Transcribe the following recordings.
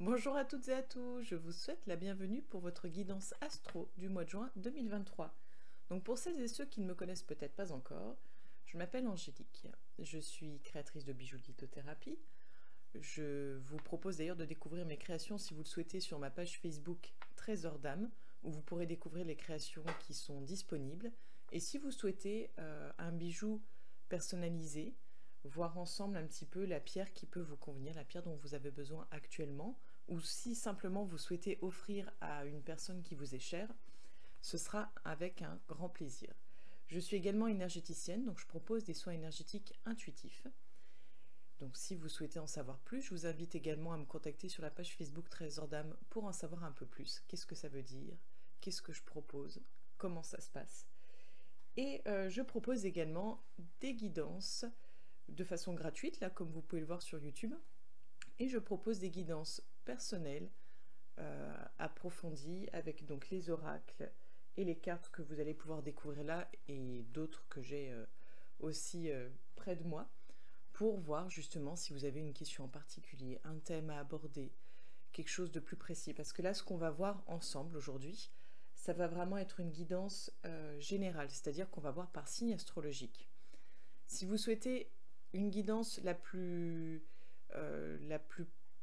Bonjour à toutes et à tous, je vous souhaite la bienvenue pour votre guidance astro du mois de juin 2023. Donc pour celles et ceux qui ne me connaissent peut-être pas encore, je m'appelle Angélique, je suis créatrice de bijoux de lithothérapie. Je vous propose d'ailleurs de découvrir mes créations si vous le souhaitez sur ma page Facebook Trésor d'âme, où vous pourrez découvrir les créations qui sont disponibles. Et si vous souhaitez un bijou personnalisé, voir ensemble un petit peu la pierre qui peut vous convenir, la pierre dont vous avez besoin actuellement, ou si simplement vous souhaitez offrir à une personne qui vous est chère, ce sera avec un grand plaisir. Je suis également énergéticienne, donc je propose des soins énergétiques intuitifs. Donc si vous souhaitez en savoir plus, je vous invite également à me contacter sur la page Facebook Trésor d'âme pour en savoir un peu plus. Qu'est-ce que ça veut dire? Qu'est-ce que je propose? Comment ça se passe? Et je propose également des guidances de façon gratuite, là comme vous pouvez le voir sur YouTube. Et je propose des guidances personnelles, approfondies, avec donc les oracles et les cartes que vous allez pouvoir découvrir là, et d'autres que j'ai aussi près de moi, pour voir justement si vous avez une question en particulier, un thème à aborder, quelque chose de plus précis. Parce que là, ce qu'on va voir ensemble aujourd'hui, ça va vraiment être une guidance générale, c'est-à-dire qu'on va voir par signe astrologique. Si vous souhaitez une guidance la plus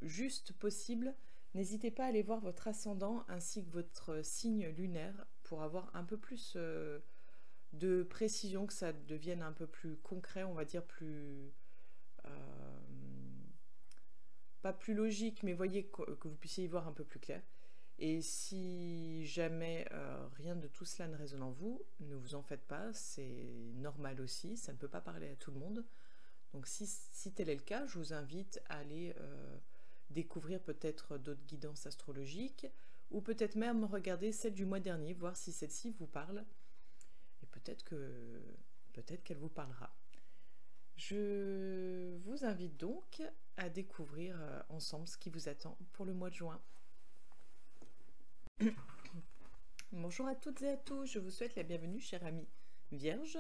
juste possible, n'hésitez pas à aller voir votre ascendant ainsi que votre signe lunaire pour avoir un peu plus de précision, que ça devienne un peu plus concret, on va dire plus... pas plus logique, mais voyez que vous puissiez y voir un peu plus clair. Et si jamais rien de tout cela ne résonne en vous, ne vous en faites pas, c'est normal aussi, ça ne peut pas parler à tout le monde. Donc si tel est le cas, je vous invite à aller découvrir peut-être d'autres guidances astrologiques, ou peut-être même regarder celle du mois dernier, voir si celle-ci vous parle, et peut-être qu'elle vous parlera. Je vous invite donc à découvrir ensemble ce qui vous attend pour le mois de juin. Bonjour à toutes et à tous, je vous souhaite la bienvenue, chers amis vierges,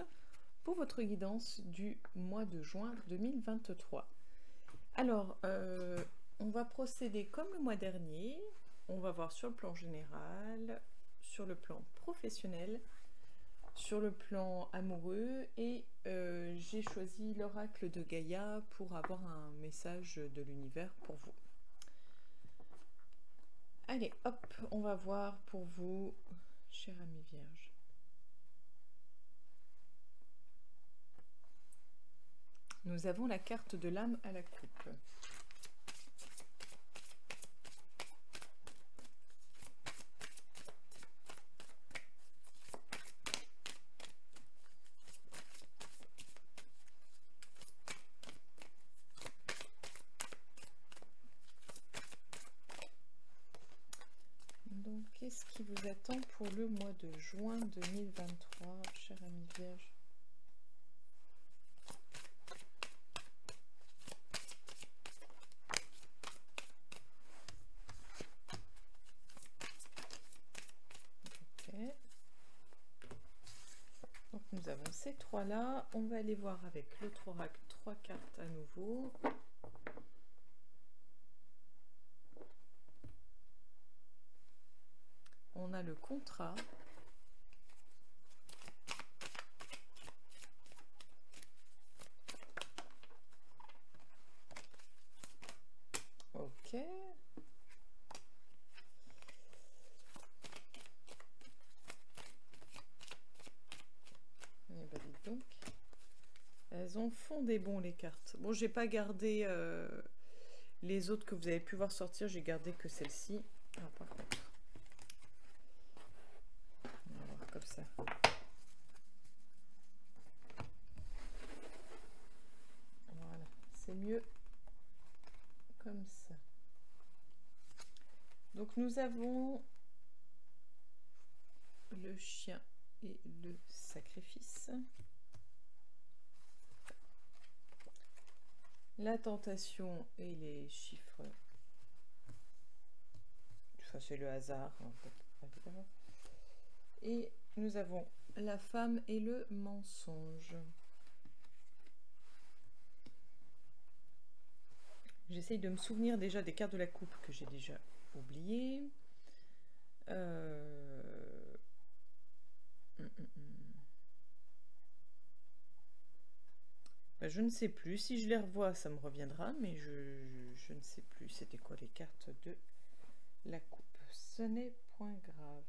pour votre guidance du mois de juin 2023. Alors, on va procéder comme le mois dernier, on va voir sur le plan général, sur le plan professionnel, sur le plan amoureux, et j'ai choisi l'oracle de Gaïa pour avoir un message de l'univers pour vous. Allez, hop, on va voir pour vous, chers amis vierges. Nous avons la carte de l'âme à la coupe. Donc, qu'est-ce qui vous attend pour le mois de juin 2023, chers amis vierges? Donc nous avons ces trois-là. On va aller voir avec l'autre oracle 3 cartes à nouveau. On a le contrat. Ok. Eh ben, dites donc. Elles en font des bons, les cartes. Bon, j'ai pas gardé les autres que vous avez pu voir sortir, j'ai gardé que celle-ci. Ah, par contre. On va voir comme ça. Voilà, c'est mieux comme ça. Donc nous avons le chien et le sacrifice. La tentation et les chiffres. Enfin, c'est le hasard, en fait. Et nous avons la femme et le mensonge. J'essaye de me souvenir déjà des cartes de la coupe que j'ai déjà oubliées. Ben, je ne sais plus. Si je les revois, ça me reviendra, mais je ne sais plus. C'était quoi les cartes de la coupe? Ce n'est point grave.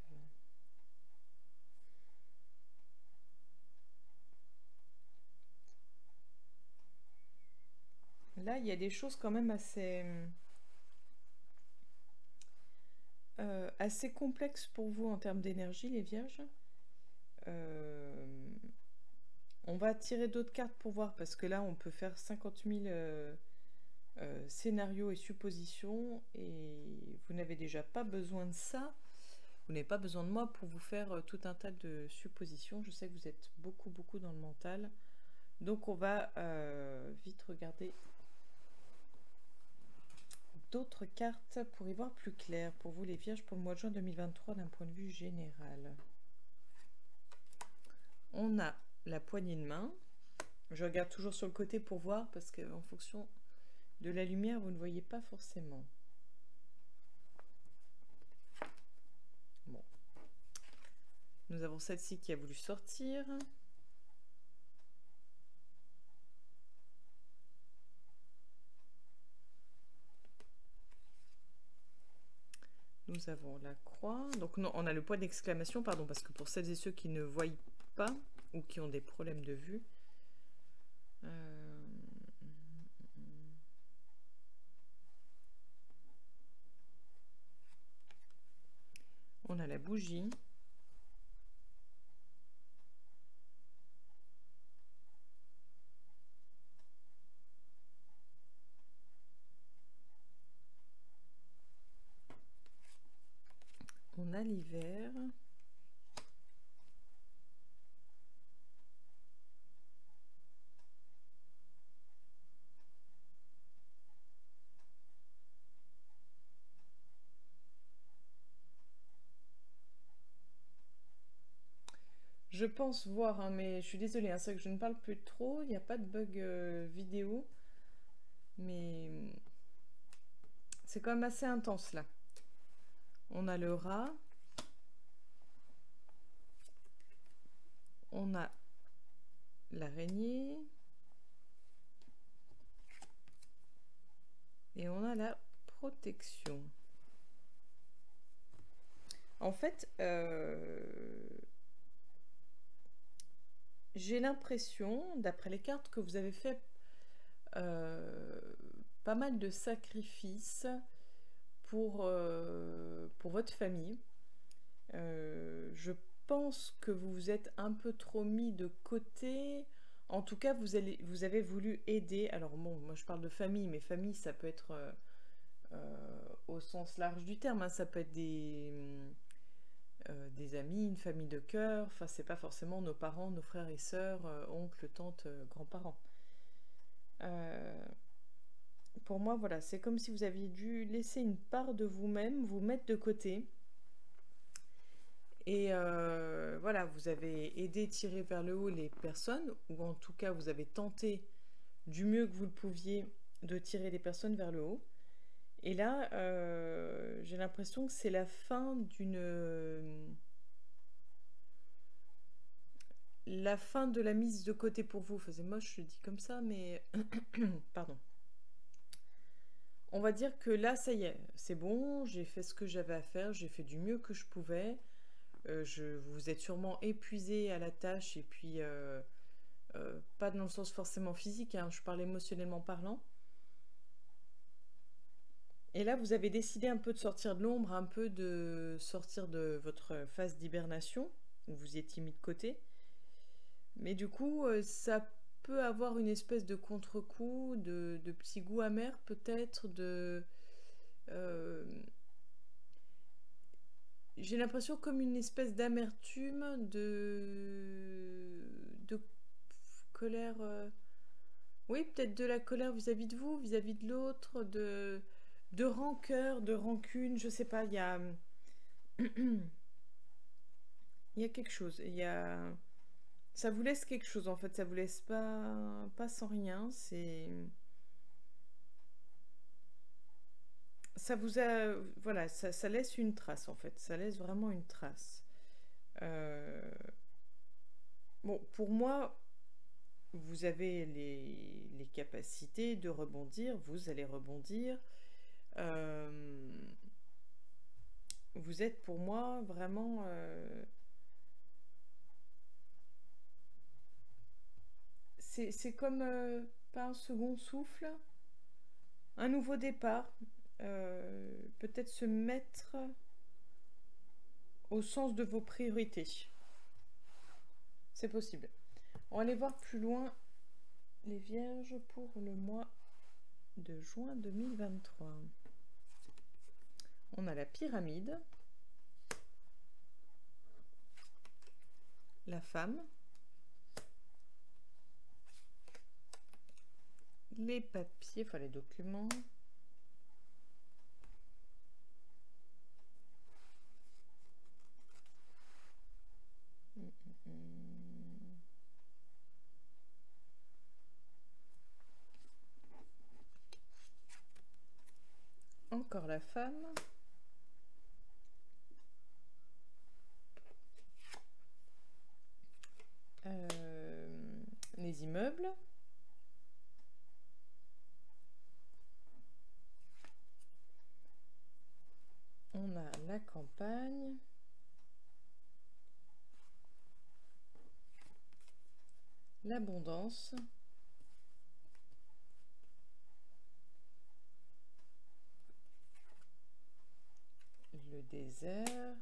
Là, il y a des choses quand même assez complexes pour vous en termes d'énergie, les vierges. On va tirer d'autres cartes pour voir, parce que là, on peut faire 50 000 scénarios et suppositions, et vous n'avez déjà pas besoin de ça. Vous n'avez pas besoin de moi pour vous faire tout un tas de suppositions. Je sais que vous êtes beaucoup dans le mental. Donc on va vite regarder d'autres cartes pour y voir plus clair pour vous les vierges pour le mois de juin 2023 d'un point de vue général. On a la poignée de main. Je regarde toujours sur le côté pour voir parce qu'en fonction de la lumière, vous ne voyez pas forcément. Bon. Nous avons celle-ci qui a voulu sortir. Nous avons la croix. Donc non, on a le point d'exclamation, pardon, parce que pour celles et ceux qui ne voient pas ou qui ont des problèmes de vue, on a la bougie. On a l'hiver. Je pense voir, hein, mais je suis désolée, hein, c'est vrai que je ne parle plus trop, il n'y a pas de bug vidéo, mais c'est quand même assez intense là. On a le rat, on a l'araignée, et on a la protection. En fait, j'ai l'impression, d'après les cartes, que vous avez fait pas mal de sacrifices pour votre famille. Je pense que vous vous êtes un peu trop mis de côté. En tout cas, vous avez voulu aider. Alors bon, moi je parle de famille, mais famille, ça peut être au sens large du terme. Hein. Ça peut être des amis, une famille de cœur. Enfin, c'est pas forcément nos parents, nos frères et sœurs, oncles, tantes, grands-parents. Pour moi, voilà, c'est comme si vous aviez dû laisser une part de vous-même, vous mettre de côté. Et voilà, vous avez aidé, tiré vers le haut les personnes, ou en tout cas, vous avez tenté du mieux que vous le pouviez de tirer les personnes vers le haut. Et là, j'ai l'impression que c'est la fin la fin de la mise de côté pour vous. Enfin, c'est moche, je le dis comme ça, mais pardon. On va dire que là, ça y est, c'est bon, j'ai fait ce que j'avais à faire, j'ai fait du mieux que je pouvais. Vous êtes sûrement épuisé à la tâche, et puis pas dans le sens forcément physique, hein, je parle émotionnellement parlant. Et là, vous avez décidé un peu de sortir de l'ombre, un peu de sortir de votre phase d'hibernation, où vous étiez mis de côté. Mais du coup, ça peut avoir une espèce de contre-coup, de petit goût amer peut-être, j'ai l'impression comme une espèce d'amertume, de colère. Oui, peut-être de la colère vis-à-vis de vous, vis-à-vis de l'autre, de rancœur, de rancune, je sais pas, il y a quelque chose, ça vous laisse quelque chose en fait, ça vous laisse pas sans rien, c'est... ça vous a... Voilà, ça laisse une trace, en fait. Ça laisse vraiment une trace. Bon, pour moi, vous avez les capacités de rebondir. Vous allez rebondir. Vous êtes pour moi vraiment... c'est comme pas un second souffle, un nouveau départ. Peut-être se mettre au sens de vos priorités. C'est possible. On va aller voir plus loin les Vierges pour le mois de juin 2023. On a la pyramide, la femme, les papiers, enfin les documents, encore la femme, les immeubles, on a la campagne, l'abondance, le désert,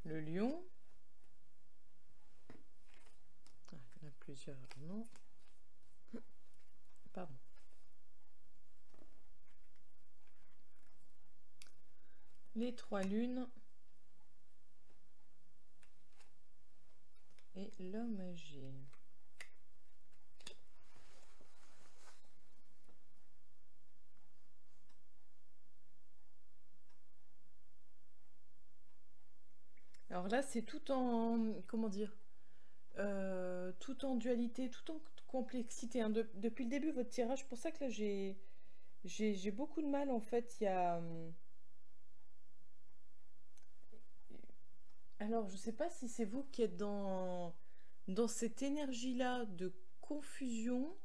le lion, il y en a plusieurs, non, pardon, les trois lunes et l'homme âgé. Alors là, c'est tout en, comment dire, tout en dualité, tout en complexité, hein. Depuis le début, votre tirage, pour ça que là, j'ai beaucoup de mal, en fait. Il y a... Alors, je sais pas si c'est vous qui êtes dans cette énergie-là de confusion.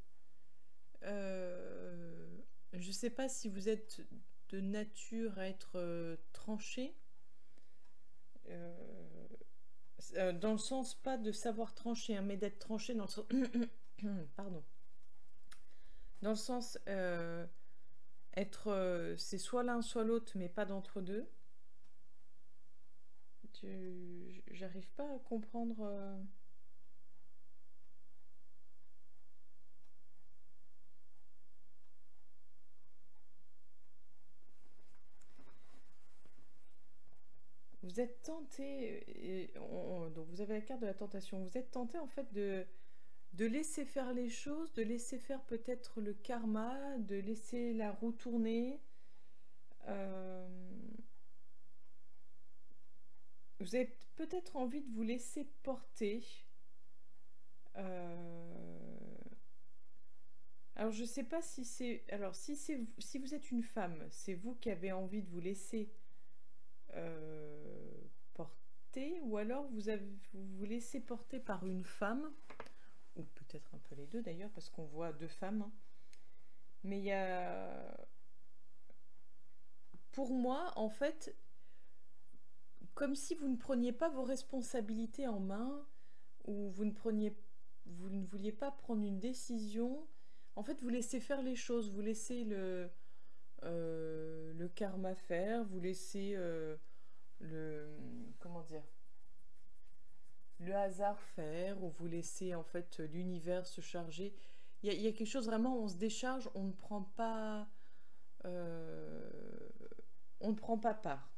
Je sais pas si vous êtes de nature à être tranché. Dans le sens pas de savoir trancher, hein, mais d'être tranché dans le sens... Pardon. Dans le sens être... c'est soit l'un soit l'autre, mais pas d'entre-deux. J'arrive pas à comprendre... Vous êtes tenté, donc vous avez la carte de la tentation, vous êtes tenté en fait de laisser faire les choses, de laisser faire peut-être le karma, de laisser la roue tourner. Vous avez peut-être envie de vous laisser porter. Alors je sais pas si c'est... Alors si vous êtes une femme, c'est vous qui avez envie de vous laisser porter, ou alors vous vous laissez porter par une femme, ou peut-être un peu les deux d'ailleurs, parce qu'on voit deux femmes. Mais il y a... Pour moi, en fait, comme si vous ne preniez pas vos responsabilités en main, ou vous ne vouliez pas prendre une décision. En fait, vous laissez faire les choses, vous laissez le karma faire, vous laissez comment dire, le hasard faire, ou vous laissez en fait l'univers se charger. Il y a quelque chose vraiment, on se décharge, on ne prend pas part.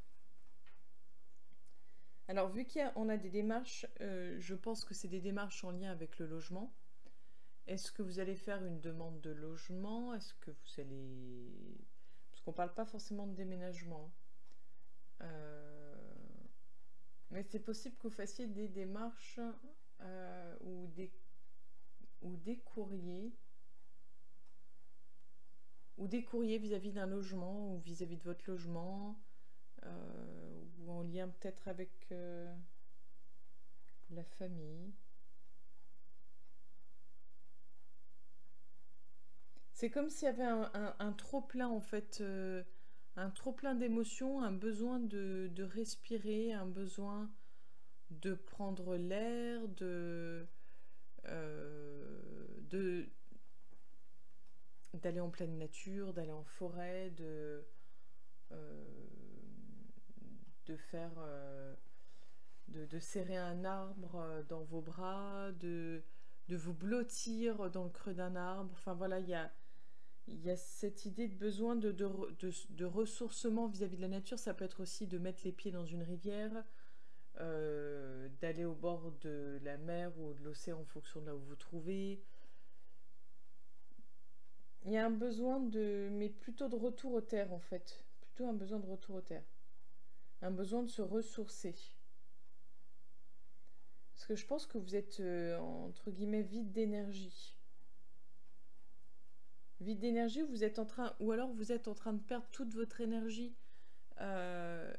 Alors vu qu'on a des démarches, je pense que c'est des démarches en lien avec le logement. Est-ce que vous allez faire une demande de logement? Est-ce que vous allez... Parce qu'on ne parle pas forcément de déménagement. Mais c'est possible que vous fassiez des démarches où ou des courriers vis-à-vis d'un logement ou vis-à-vis de votre logement, ou en lien peut-être avec la famille. C'est comme s'il y avait un trop-plein en fait, un trop-plein d'émotions, un besoin de respirer, un besoin de prendre l'air, de d'aller en pleine nature, d'aller en forêt, euh, de faire, de serrer un arbre dans vos bras, de vous blottir dans le creux d'un arbre. Enfin voilà, il y a cette idée de besoin de ressourcement vis-à-vis de la nature. Ça peut être aussi de mettre les pieds dans une rivière, d'aller au bord de la mer ou de l'océan en fonction de là où vous vous trouvez. Il y a un besoin mais plutôt de retour aux terres en fait. Plutôt un besoin de retour aux terres. Un besoin de se ressourcer. Parce que je pense que vous êtes, entre guillemets, vide d'énergie. Vide d'énergie, vous êtes en train, ou alors vous êtes en train de perdre toute votre énergie. Euh,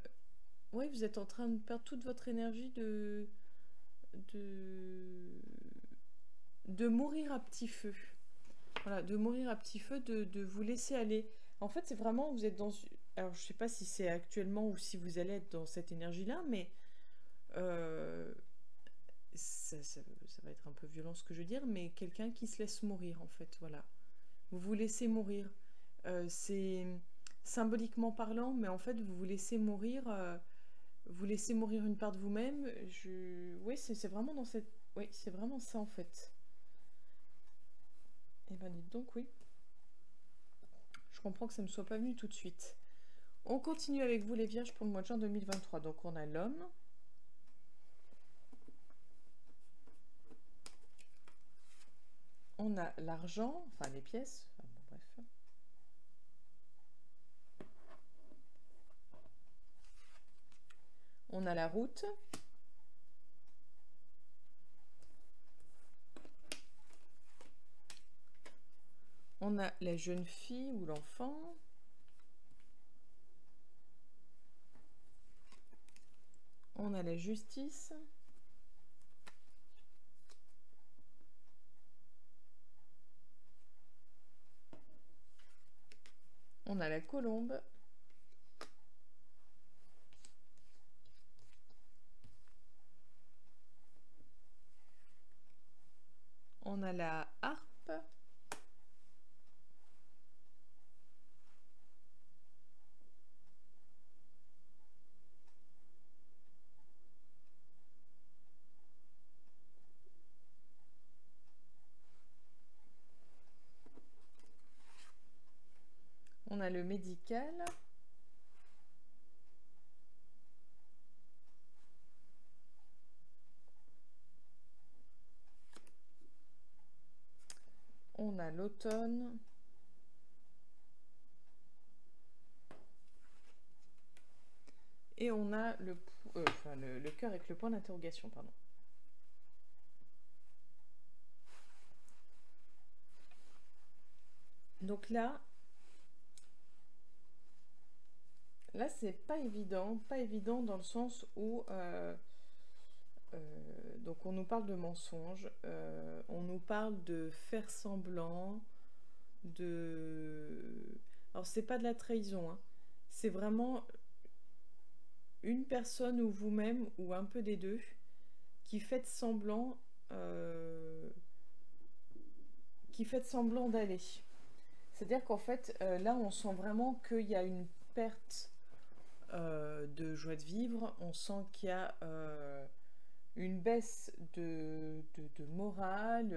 oui, vous êtes en train de perdre toute votre énergie de, de mourir à petit feu. Voilà, de mourir à petit feu, de vous laisser aller. En fait, c'est vraiment, vous êtes dans... Alors, je sais pas si c'est actuellement ou si vous allez être dans cette énergie-là, mais euh, ça va être un peu violent ce que je veux dire, mais quelqu'un qui se laisse mourir, en fait, voilà. Vous vous laissez mourir. C'est symboliquement parlant, mais en fait, vous vous laissez mourir, vous laissez mourir une part de vous-même. Oui, c'est vraiment dans cette... Oui, c'est vraiment ça, en fait. Eh ben, dites donc, oui. Je comprends que ça ne me soit pas venu tout de suite. On continue avec vous, les vierges, pour le mois de juin 2023. Donc, on a l'homme. On a l'argent, enfin les pièces. Enfin, bon, bref. On a la route. On a la jeune fille ou l'enfant. On a la justice. On a la colombe. On a la harpe. On a le médical. On a l'automne. Et on a le cœur avec le point d'interrogation, pardon. Donc là c'est pas évident dans le sens où donc on nous parle de mensonges, on nous parle de faire semblant, alors c'est pas de la trahison, hein. C'est vraiment une personne ou vous-même ou un peu des deux qui faites semblant, d'aller. C'est-à-dire qu'en fait, là, on sent vraiment qu'il y a une perte de joie de vivre. On sent qu'il y a une baisse de morale,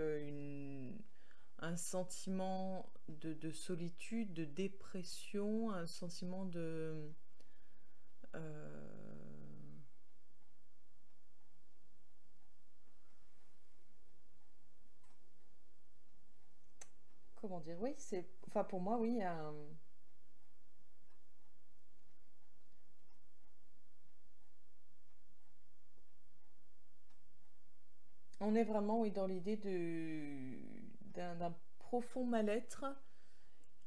un sentiment de solitude, de dépression, un sentiment de... comment dire? Oui, c'est... Enfin, pour moi, oui, il y a un... On est vraiment, oui, dans l'idée de... d'un profond mal-être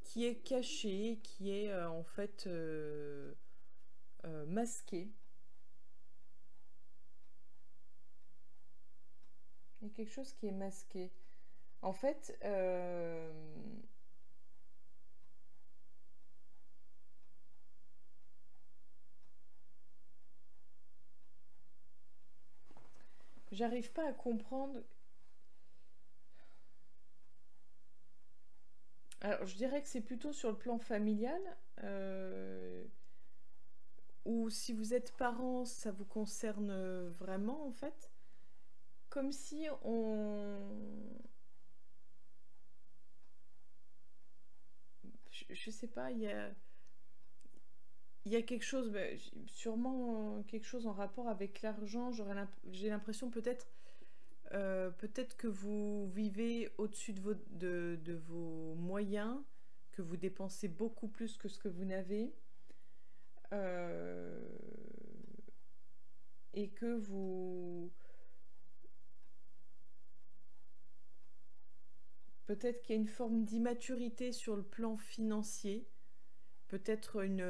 qui est caché, qui est en fait masqué. Il y a quelque chose qui est masqué. En fait, j'arrive pas à comprendre. Alors, je dirais que c'est plutôt sur le plan familial, ou si vous êtes parent, ça vous concerne vraiment, en fait. Comme si on... Je sais pas, il y a quelque chose, sûrement quelque chose en rapport avec l'argent. J'ai l'impression peut-être que vous vivez au-dessus de vos moyens, que vous dépensez beaucoup plus que ce que vous n'avez, euh, et que vous... Peut-être qu'il y a une forme d'immaturité sur le plan financier, peut-être une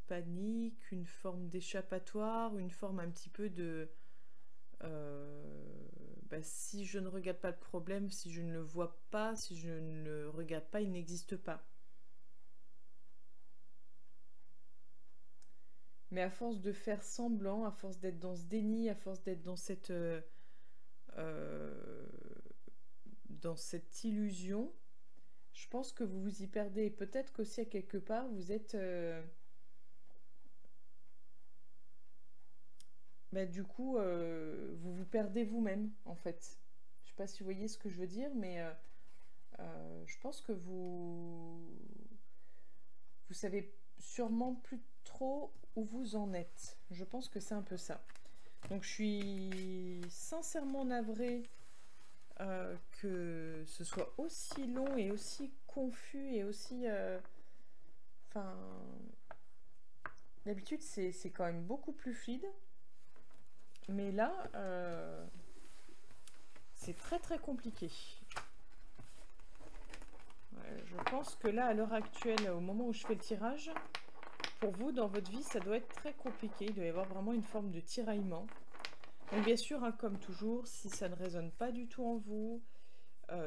panique, une forme d'échappatoire, une forme un petit peu de... si je ne regarde pas le problème, si je ne le vois pas, si je ne le regarde pas, il n'existe pas. Mais à force de faire semblant, à force d'être dans ce déni, à force d'être euh, dans cette illusion, je pense que vous vous y perdez. Et peut-être qu'aussi à quelque part, vous êtes... du coup, vous vous perdez vous-même, en fait. Je sais pas si vous voyez ce que je veux dire, mais je pense que vous savez sûrement plus trop où vous en êtes. Je pense que c'est un peu ça. Donc je suis sincèrement navrée que ce soit aussi long et aussi confus et aussi... Enfin... D'habitude, c'est quand même beaucoup plus fluide. Mais là, c'est très très compliqué. Ouais, je pense que là, à l'heure actuelle, au moment où je fais le tirage, pour vous, dans votre vie, ça doit être très compliqué. Il doit y avoir vraiment une forme de tiraillement. Donc bien sûr, hein, comme toujours, si ça ne résonne pas du tout en vous,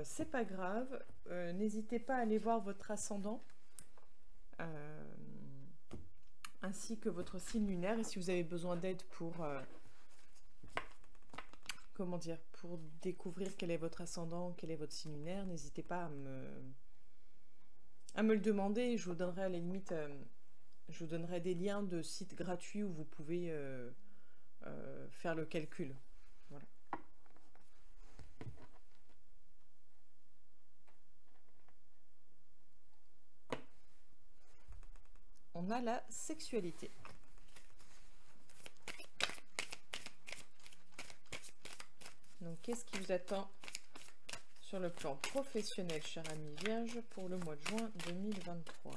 c'est pas grave. N'hésitez pas à aller voir votre ascendant, ainsi que votre signe lunaire. Et si vous avez besoin d'aide pour, comment dire, pour découvrir quel est votre ascendant, quel est votre signe lunaire, n'hésitez pas à me le demander. Je vous donnerai à la limite, je vous donnerai des liens de sites gratuits où vous pouvez faire le calcul. Voilà. On a la sexualité. Donc, qu'est-ce qui vous attend sur le plan professionnel, cher ami Vierge, pour le mois de juin 2023?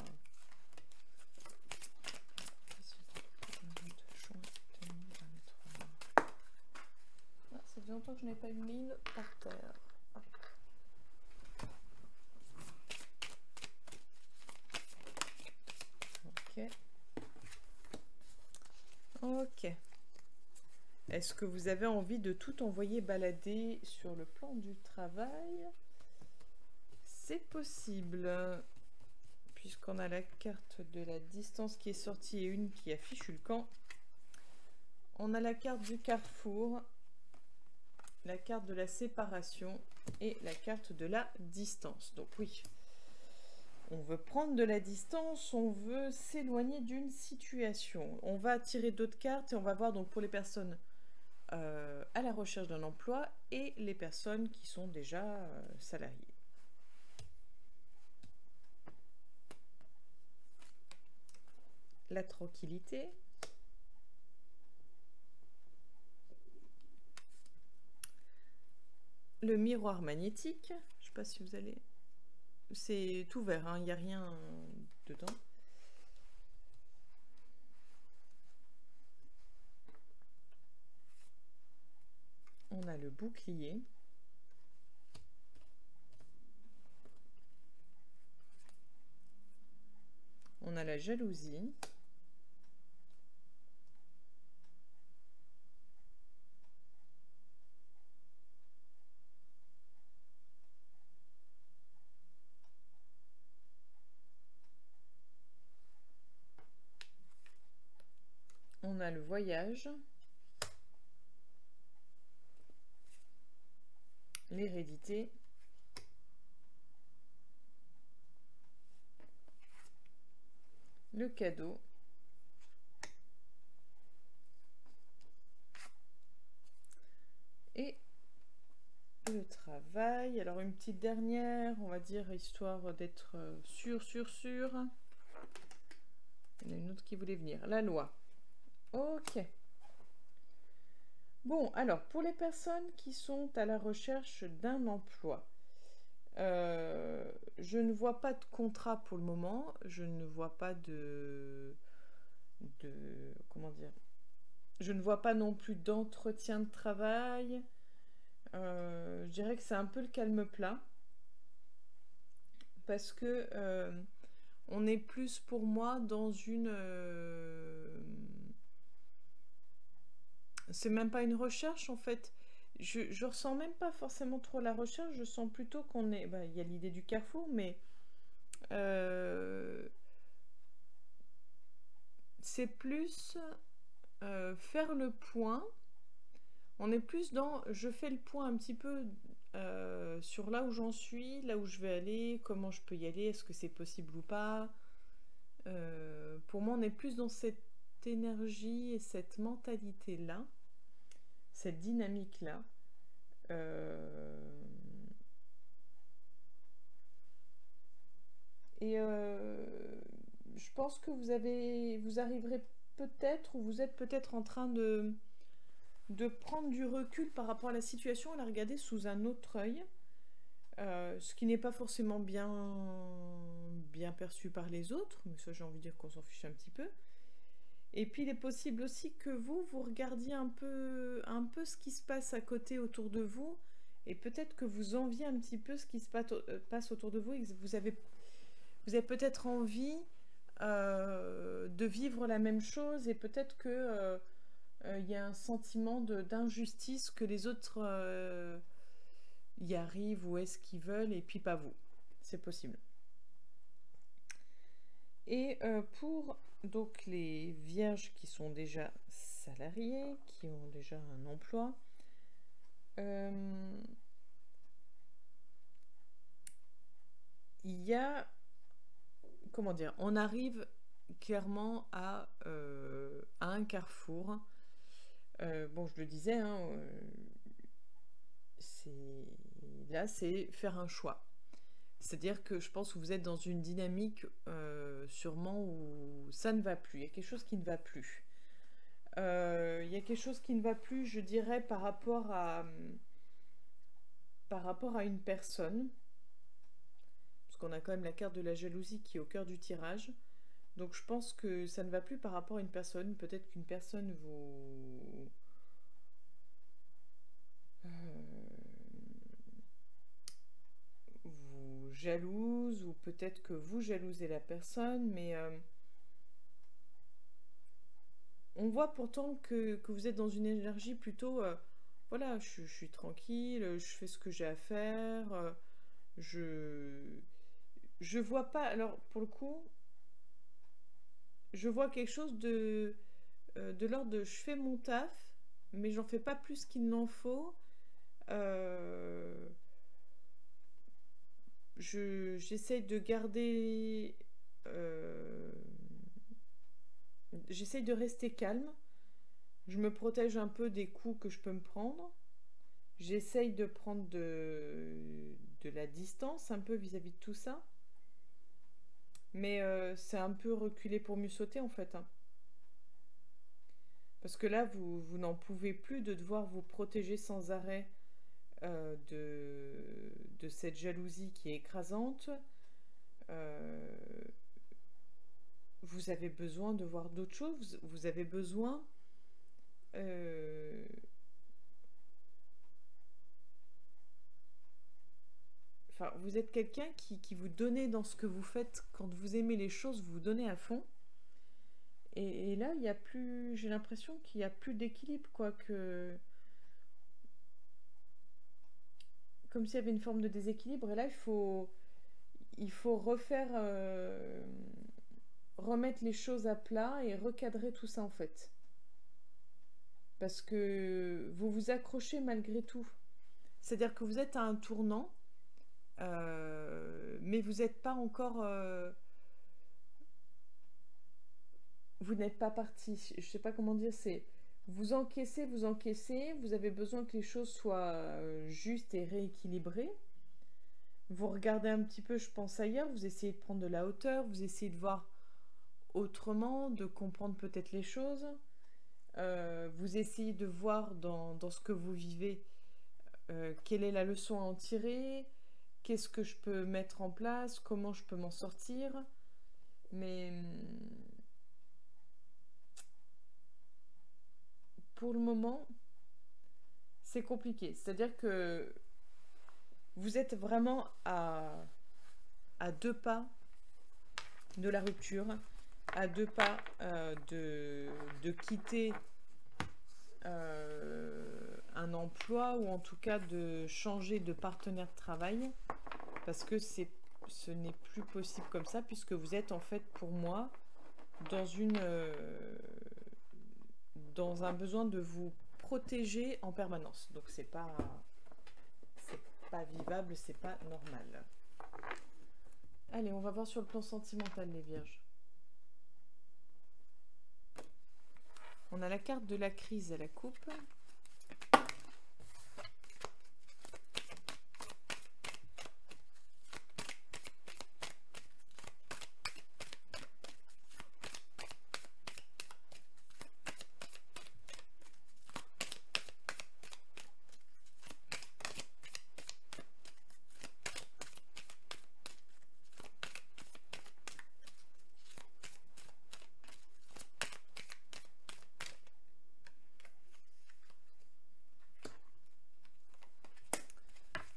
Ah, ça fait longtemps que je n'ai pas une ligne par terre. Ok. Ok. Est-ce que vous avez envie de tout envoyer balader sur le plan du travail? C'est possible, puisqu'on a la carte de la distance qui est sortie et une qui affiche le camp. On a la carte du carrefour, la carte de la séparation et la carte de la distance. Donc oui, on veut prendre de la distance, on veut s'éloigner d'une situation. On va tirer d'autres cartes et on va voir donc pour les personnes à la recherche d'un emploi et les personnes qui sont déjà salariées. La tranquillité. Le miroir magnétique. Je ne sais pas si vous allez... C'est tout vert, hein, il n'y a rien dedans. On a le bouclier. On a la jalousie. On a le voyage. L'hérédité. Le cadeau. Et le travail. Alors une petite dernière, on va dire, histoire d'être sûr. Il y en a une autre qui voulait venir. La loi. Ok. Bon, alors, pour les personnes qui sont à la recherche d'un emploi, je ne vois pas de contrat pour le moment. Je ne vois pas comment dire, je ne vois pas non plus d'entretien de travail. Je dirais que c'est un peu le calme plat. Parce que on est plus pour moi dans une... c'est même pas une recherche en fait. Je ressens même pas forcément trop la recherche. Je sens plutôt qu'on est... bah, il y a l'idée du carrefour, mais... c'est plus faire le point. On est plus dans... Je fais le point un petit peu sur là où j'en suis, là où je vais aller, comment je peux y aller, est-ce que c'est possible ou pas. Pour moi, on est plus dans cette énergie et cette mentalité-là, cette dynamique-là. Et je pense que vous arriverez peut-être, ou vous êtes peut-être en train de prendre du recul par rapport à la situation, à la regarder sous un autre œil, ce qui n'est pas forcément bien perçu par les autres, mais ça j'ai envie de dire qu'on s'en fiche un petit peu. Et puis il est possible aussi que vous regardiez un peu ce qui se passe à côté autour de vous, et peut-être que vous enviez un petit peu ce qui se passe autour de vous, et que vous avez peut-être envie de vivre la même chose, et peut-être que y a un sentiment d'injustice, que les autres y arrivent ou est-ce qu'ils veulent, et puis pas vous. C'est possible. Et pour donc les vierges qui sont déjà salariés, qui ont déjà un emploi, il y a, comment dire, on arrive clairement à un carrefour. Bon, je le disais, hein, là, c'est faire un choix. C'est-à-dire que je pense que vous êtes dans une dynamique sûrement où ça ne va plus. Il y a quelque chose qui ne va plus. Il y a quelque chose qui ne va plus, je dirais, par rapport à une personne. Parce qu'on a quand même la carte de la jalousie qui est au cœur du tirage. Donc je pense que ça ne va plus par rapport à une personne. Peut-être qu'une personne vous... vous jalouse, ou peut-être que vous jalousez la personne, mais on voit pourtant que vous êtes dans une énergie plutôt, voilà, je suis tranquille, je fais ce que j'ai à faire, je vois pas, alors pour le coup, je vois quelque chose de l'ordre de je fais mon taf, mais j'en fais pas plus qu'il n'en faut. J'essaye de garder... j'essaye de rester calme. Je me protège un peu des coups que je peux me prendre. J'essaye de prendre de la distance un peu vis-à-vis de tout ça. Mais c'est un peu reculer pour mieux sauter en fait. Hein. Parce que là, vous n'en pouvez plus de devoir vous protéger sans arrêt de cette jalousie qui est écrasante. Vous avez besoin de voir d'autres choses. Vous avez besoin... enfin, vous êtes quelqu'un qui vous donnez dans ce que vous faites. Quand vous aimez les choses, vous vous donnez à fond. Et là, il y a plus, j'ai l'impression qu'il n'y a plus d'équilibre, quoi, que comme s'il y avait une forme de déséquilibre. Et là, il faut refaire, remettre les choses à plat et recadrer tout ça en fait. Parce que vous vous accrochez malgré tout. C'est-à-dire que vous êtes à un tournant, mais vous n'êtes pas encore... vous n'êtes pas parti. Je ne sais pas comment dire, c'est... Vous encaissez, vous avez besoin que les choses soient justes et rééquilibrées. Vous regardez un petit peu, je pense, ailleurs, vous essayez de prendre de la hauteur, vous essayez de voir autrement, de comprendre peut-être les choses. Vous essayez de voir dans ce que vous vivez quelle est la leçon à en tirer, qu'est-ce que je peux mettre en place, comment je peux m'en sortir. Mais pour le moment, c'est compliqué. C'est-à-dire que vous êtes vraiment à 2 pas de la rupture, à 2 pas de quitter un emploi ou en tout cas de changer de partenaire de travail parce que ce n'est plus possible comme ça puisque vous êtes en fait pour moi dans un besoin de vous protéger en permanence. Donc c'est pas vivable, c'est pas normal. Allez, on va voir sur le plan sentimental les vierges. On a la carte de la crise à la coupe.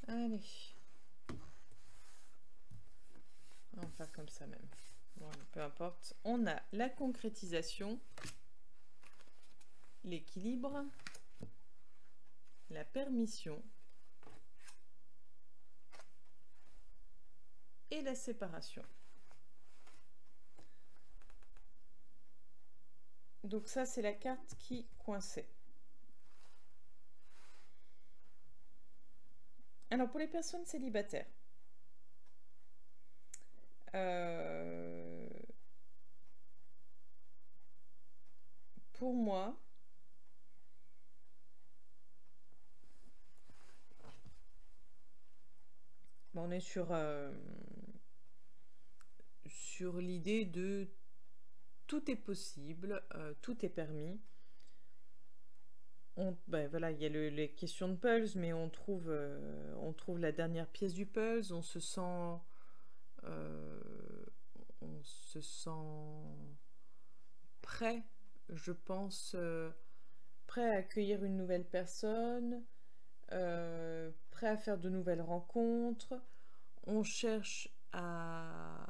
Allez. On va faire comme ça même. Bon, peu importe. On a la concrétisation, l'équilibre, la permission et la séparation. Donc ça, c'est la carte qui coinçait. Alors, pour les personnes célibataires, pour moi, on est sur l'idée de tout est possible, tout est permis. Voilà, il y a les questions de puzzle, mais on trouve la dernière pièce du puzzle, on se sent prêt, je pense, prêt à accueillir une nouvelle personne, prêt à faire de nouvelles rencontres. On cherche à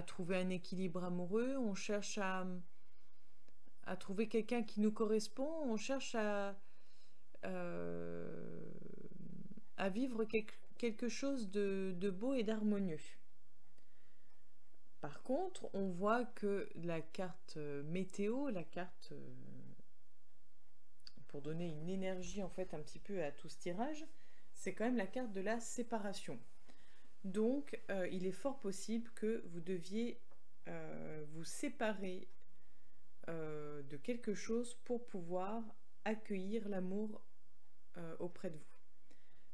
trouver un équilibre amoureux, on cherche à trouver quelqu'un qui nous correspond, on cherche à vivre quelque chose de beau et d'harmonieux. Par contre, on voit que la carte météo, la carte pour donner une énergie en fait un petit peu à tout ce tirage, c'est quand même la carte de la séparation. Donc, il est fort possible que vous deviez vous séparer de quelque chose pour pouvoir accueillir l'amour auprès de vous.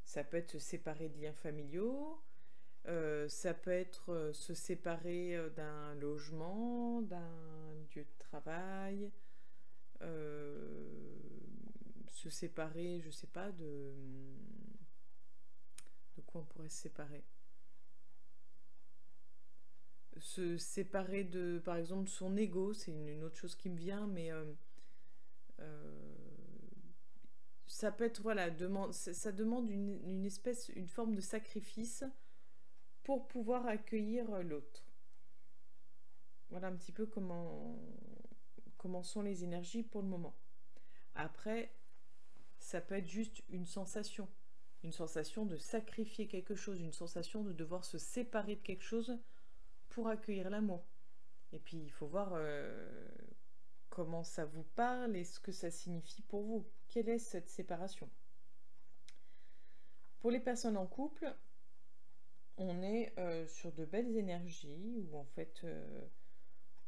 Ça peut être se séparer de liens familiaux, ça peut être se séparer d'un logement, d'un lieu de travail, se séparer, je sais pas, de quoi on pourrait se séparer. Se séparer de, par exemple, son ego, c'est une autre chose qui me vient, mais ça peut être, voilà, ça demande une forme de sacrifice pour pouvoir accueillir l'autre. Voilà un petit peu comment sont les énergies pour le moment. Après, ça peut être juste une sensation de sacrifier quelque chose, une sensation de devoir se séparer de quelque chose pour accueillir l'amour. Et puis, il faut voir comment ça vous parle et ce que ça signifie pour vous. Quelle est cette séparation? Pour les personnes en couple, on est sur de belles énergies où en fait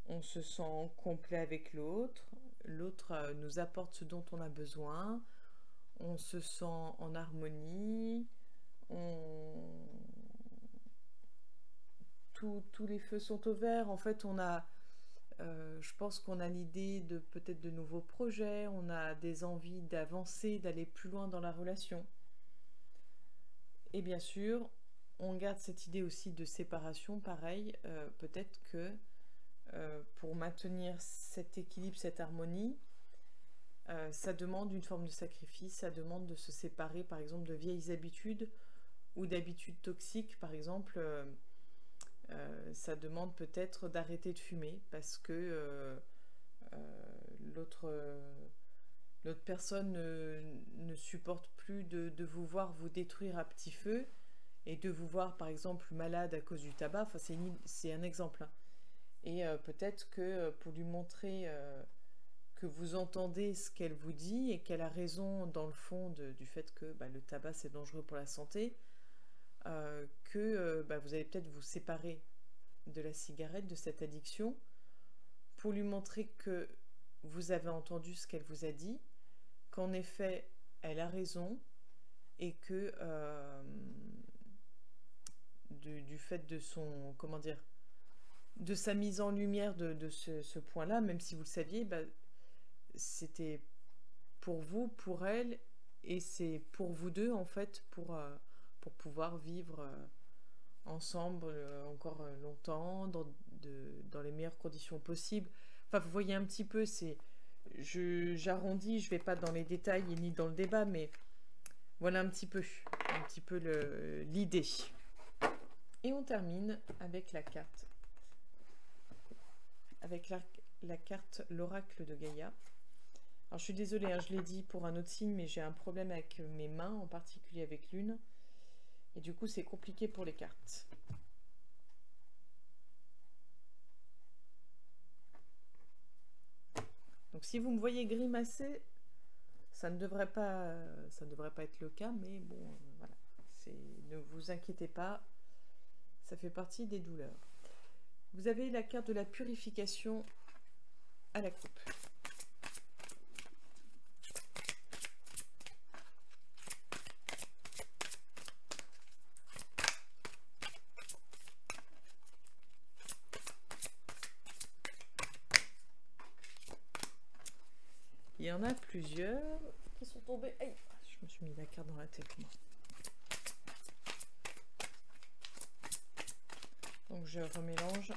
on se sent complet avec l'autre, l'autre nous apporte ce dont on a besoin, on se sent en harmonie, tous les feux sont au vert. En fait, je pense qu'on a l'idée de peut-être de nouveaux projets, on a des envies d'avancer, d'aller plus loin dans la relation. Et bien sûr, on garde cette idée aussi de séparation, pareil, peut-être que pour maintenir cet équilibre, cette harmonie, ça demande une forme de sacrifice, ça demande de se séparer par exemple de vieilles habitudes ou d'habitudes toxiques, par exemple. Ça demande peut-être d'arrêter de fumer parce que l'autre personne ne supporte plus de vous voir vous détruire à petit feu et de vous voir par exemple malade à cause du tabac. Enfin, c'est un exemple, hein. Et peut-être que pour lui montrer que vous entendez ce qu'elle vous dit et qu'elle a raison dans le fond du fait que le tabac c'est dangereux pour la santé, que vous allez peut-être vous séparer de la cigarette, de cette addiction, pour lui montrer que vous avez entendu ce qu'elle vous a dit, qu'en effet elle a raison et que du fait de son, comment dire, de sa mise en lumière de ce point-là, même si vous le saviez, c'était pour vous, pour elle, et c'est pour vous deux en fait, pour pouvoir vivre ensemble encore longtemps, dans les meilleures conditions possibles. Enfin, vous voyez un petit peu, j'arrondis, je vais pas dans les détails ni dans le débat, mais voilà un petit peu l'idée. Et on termine avec la carte. Avec la carte l'oracle de Gaïa. Alors je suis désolée, hein, je l'ai dit pour un autre signe, mais j'ai un problème avec mes mains, en particulier avec l'une. Et du coup, c'est compliqué pour les cartes. Donc si vous me voyez grimacer, ça ne devrait pas être le cas, mais bon, voilà. Ne vous inquiétez pas, ça fait partie des douleurs. Vous avez la carte de la purification à la coupe. Il y en a plusieurs qui sont tombés. Aïe, je me suis mis la carte dans la tête, moi. Donc je remélange.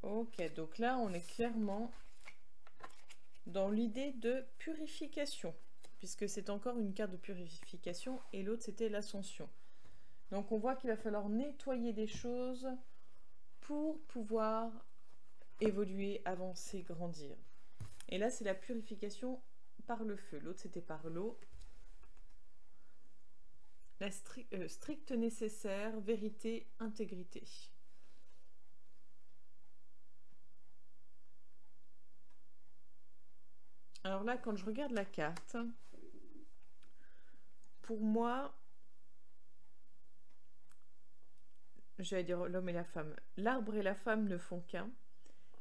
Ok, donc là on est clairement dans l'idée de purification, puisque c'est encore une carte de purification et l'autre c'était l'ascension. Donc on voit qu'il va falloir nettoyer des choses pour pouvoir évoluer, avancer, grandir. Et là c'est la purification par le feu, l'autre c'était par l'eau. La stricte nécessaire, vérité, intégrité. Alors là, quand je regarde la carte, pour moi, j'allais dire l'homme et la femme. L'arbre et la femme ne font qu'un.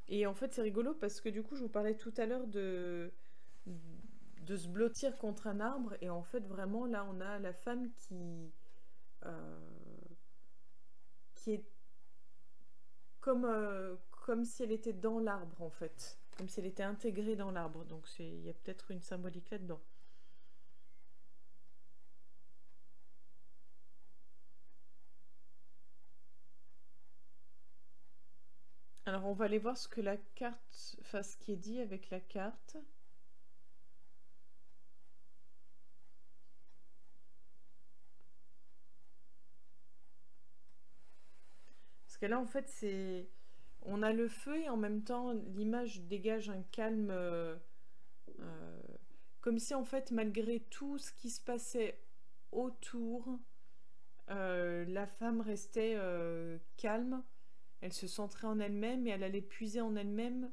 Et en fait, c'est rigolo parce que du coup, je vous parlais tout à l'heure de se blottir contre un arbre. Et en fait, vraiment, là, on a la femme qui est comme si elle était dans l'arbre, en fait. Comme si elle était intégrée dans l'arbre. Donc, il y a peut-être une symbolique là-dedans. Alors, on va aller voir ce que la carte, enfin, ce qui est dit avec la carte. Parce que là, en fait, c'est... On a le feu et en même temps, l'image dégage un calme... euh, comme si, en fait, malgré tout ce qui se passait autour, la femme restait calme. Elle se centrait en elle-même et elle allait puiser en elle-même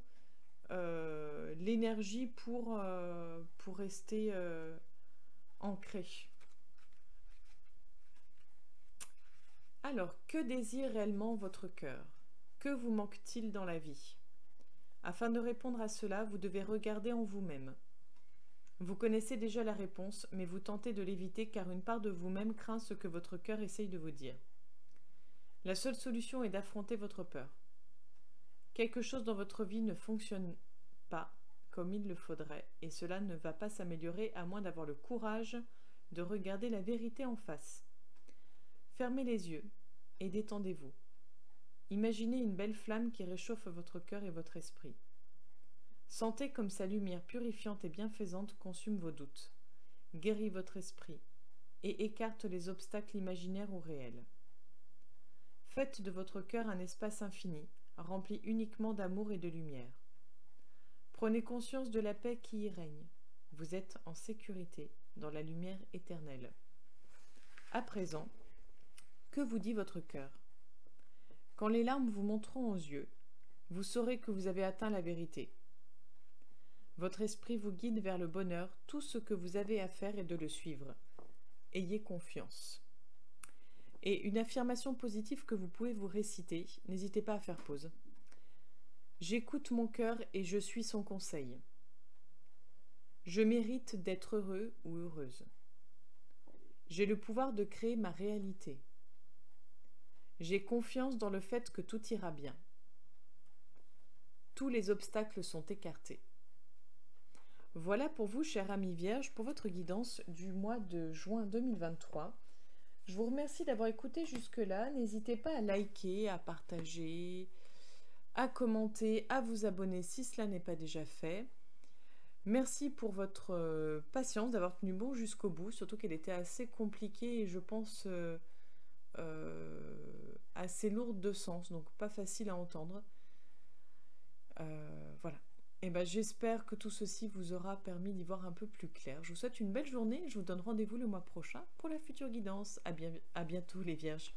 l'énergie pour rester ancrée. Alors, que désire réellement votre cœur? Que vous manque-t-il dans la vie? Afin de répondre à cela, vous devez regarder en vous-même. Vous connaissez déjà la réponse, mais vous tentez de l'éviter car une part de vous-même craint ce que votre cœur essaye de vous dire. La seule solution est d'affronter votre peur. Quelque chose dans votre vie ne fonctionne pas comme il le faudrait, et cela ne va pas s'améliorer à moins d'avoir le courage de regarder la vérité en face. Fermez les yeux et détendez-vous. Imaginez une belle flamme qui réchauffe votre cœur et votre esprit. Sentez comme sa lumière purifiante et bienfaisante consume vos doutes, guérit votre esprit et écarte les obstacles imaginaires ou réels. Faites de votre cœur un espace infini, rempli uniquement d'amour et de lumière. Prenez conscience de la paix qui y règne. Vous êtes en sécurité dans la lumière éternelle. À présent, que vous dit votre cœur? Quand les larmes vous monteront aux yeux, vous saurez que vous avez atteint la vérité. Votre esprit vous guide vers le bonheur, tout ce que vous avez à faire est de le suivre. Ayez confiance. Et une affirmation positive que vous pouvez vous réciter, n'hésitez pas à faire pause. J'écoute mon cœur et je suis son conseil. Je mérite d'être heureux ou heureuse. J'ai le pouvoir de créer ma réalité. J'ai confiance dans le fait que tout ira bien. Tous les obstacles sont écartés. Voilà pour vous, chère amie Vierge, pour votre guidance du mois de juin 2023. Je vous remercie d'avoir écouté jusque-là. N'hésitez pas à liker, à partager, à commenter, à vous abonner si cela n'est pas déjà fait. Merci pour votre patience, d'avoir tenu bon jusqu'au bout, surtout qu'elle était assez compliquée et je pense assez lourde de sens, donc pas facile à entendre. Voilà. Et ben, j'espère que tout ceci vous aura permis d'y voir un peu plus clair. Je vous souhaite une belle journée et je vous donne rendez-vous le mois prochain pour la future guidance. À bientôt les Vierges.